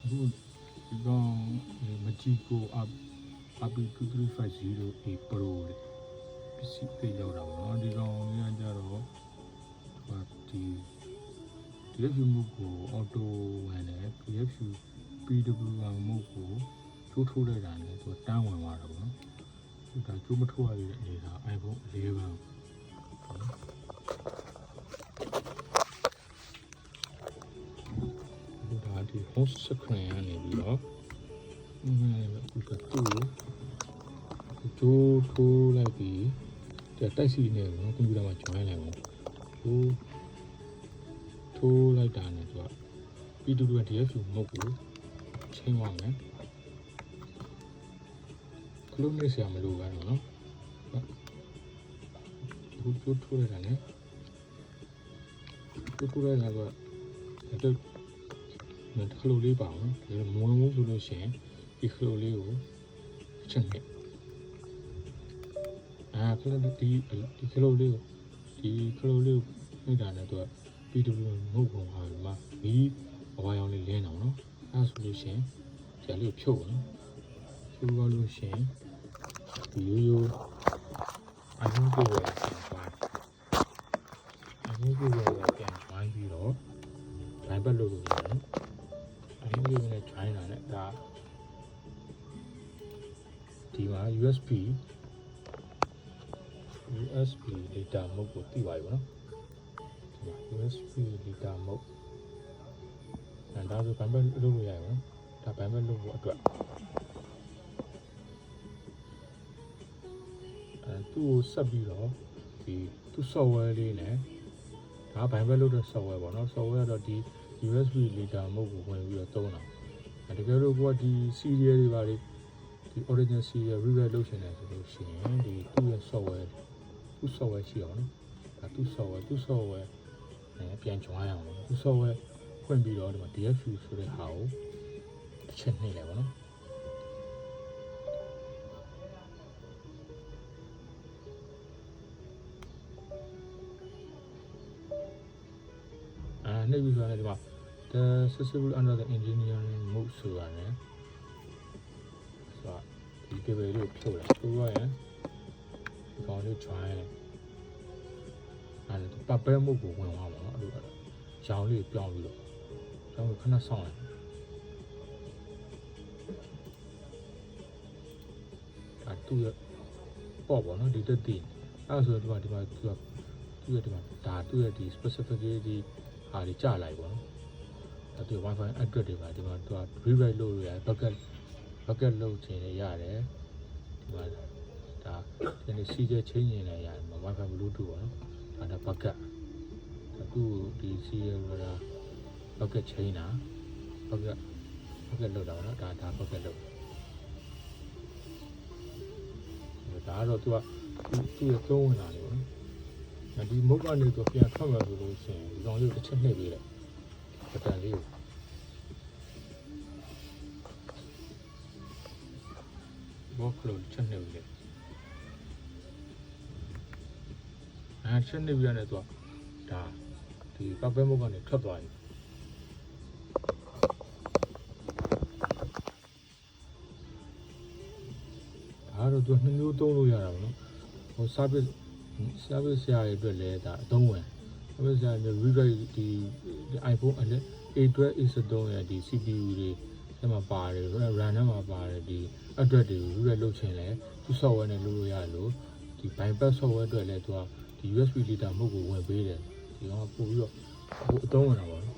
အခုဒီကောင်မကြီးကိုRP2350A Pro ပစ္စည်းတွေရောက်တာပေါ့နော်ဒီကောင်လေးကကြတော့ဒီ DFU မှုကို auto ဝင်တယ် DFU PWR မှုကိုချိုးထိုးလိုက်တာနဲ့သူတန်းဝင်သွားတာပေါ့နော်ဒါချိုးမထိုးရတဲ့အနေနဲ့ iPhone 11ဒါဒီ host screen ကနေပြီးတော့အခုကသူ့ကိုထိုးလိုက်ပြီးတိုက်စီနေပေါ့နော်ကွန်ပျူတာမှာ join လိုက်ပေါ့ထိုးလိုက်တာနဲ့သူက P2 DFU မဟုတ်ဘူးချိန်သွားမယ်ခလုံးနေစရာမလိုဘူးနော်အခုထိုးလိုက်တာနဲ့ထိုးလိုက်တာကတော့ခလုံးလေးပါအောင်နော်မဝင်ဘူးဆိုလို့ရှိရင်ဒီခလုံးလေးကိုချက်နေခလုံးဒီခလုံးလေးကိုနှိပ်တာနဲ့သူက P2 မဟုတ်ဘူးဟာဒီမှာမီးအဝါရောင်လေးလင်းအောင်နော်အဲဆိုလို့ရှိရင်ဂျာလေးကိုဖြုတ်နော်ဖြုတ်သွားလို့ရှိရင်ဒီရိုးအရင်ကပြန်ပြီးတော့ line ပတ်လို့ရတယ်နော်အရင်ကနဲ့ join တာနဲ့ဒါဒီမှာ USB data mode ကိုသိပါပြီပေါ့နော် USB data mode ဒါဆိုဘန်ဘက်လုပ်လို့ရတယ်နော်ဒါဘန်ဘက်လုပ်ဖို့အတွက်သူ့ကိုဆက်ပြီးတော့ဒီသူ့ software လေးနဲ့ဒါဘန်ဘက်လုပ်တဲ့ software ပေါ့နော် software ကတော့ဒီ USB data mode ကိုဝင်ပြီးတော့သုံးတာတကယ်လို့ကိုကဒီ serial တွေပါလေဒီ origin serial rewrite လုပ်ရှင်တယ်ဆိုလို့ရှိရင်ဒီသူ့ရဲ့ software ရှိအောင်နော်ဒါသူ့ software နဲ့ပြန် join အောင်နော်သူ့ software ဖွင့်ပြီးတော့ဒီမှာ DFU ဆိုတဲ့ဟာကိုတစ်ချက်နှိပ်လိုက်ပါနော်နှိပ်ပြီးဆိုရင်ဒီမှာ the accessible under the engineering mode ဆိုတာနဲ့ဒီ table လေးကိုဖြုတ်လိုက်ဖြုတ်ရရင်ဒီကောင်လေး join လိုက်ပတ်ပဲမှုကိုဝင်သွားပါတော့အဲ့လိုရောင်လေးပြောင်းပြီးတော့ကျွန်တော်ခဏဆောင်လိုက်ဒါသူ့ရပေါ့ပေါ့နော်ဒီတက်တည်အဲ့ဆိုတော့ဒီမှာသူ့ရဲ့ဒီမှာဒါသူ့ရဲ့ဒီ specificity ဟာတွေကြာလိုက်ပေါ့နော်ဒါသူ Wi-Fi address တွေပါဒီမှာသူက rewrite လုပ်လို့ရတယ် bucket လုပ်ချင်ရတယ်ဒီမှာဒါဒီနေ့ CJ ချင်းနေလည်းရတယ် Wi-Fi Bluetooth ပေါ့နော်ဒါ bucket သူ့ဒီ CJ က bucket ချင်းတာ bucket လုပ်တာပေါ့နော်ဒါ bucket လုပ်ဒါကတော့သူ့ရဲ့သုံးဝင်တာလေပေါ့နော်ဒီမုတ်ကနေတော့ပြန်ထွက်မှာဆိုလို့ရှိရင်ဒီကောင်လေးကိုတစ်ချက်နှိပ်ပေးလိုက်ပတန်လေးကိုဘောကလို့ချက်နှိပ်ပေးလိုက်ချက်နှိပ်ပြရတဲ့တော့ဒါဒီပတ်ပဲမုတ်ကနေထွက်သွားပြီဒါတော့သူနှစ်မျိုးသုံးလို့ရတာပေါ့နော်ဟို service ဆရာတွေအတွက်လည်းဒါအသုံးဝင် service ဆရာတွေ rewrite ဒီ iPhone A12 A13 ရဲ့ဒီ CPU တွေထဲမှာပါတယ် RAM ထဲမှာပါတယ်ဒီ address တွေကို rewrite လုပ်ချင်လဲသူ software နဲ့လုပ်လို့ရတယ်လို့ဒီ bypass software အတွက်လည်းသူကဒီ USB data မဟုတ်ကိုဝင်ပေးတယ်ဒီကောင်ကပို့ပြီးတော့အသုံးဝင်တာပေါ့နော်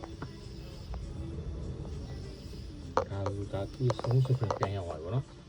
ဒါသူ့ဆုံးစပင်ပြန်ရောက်သွားပြီပေါ့နော်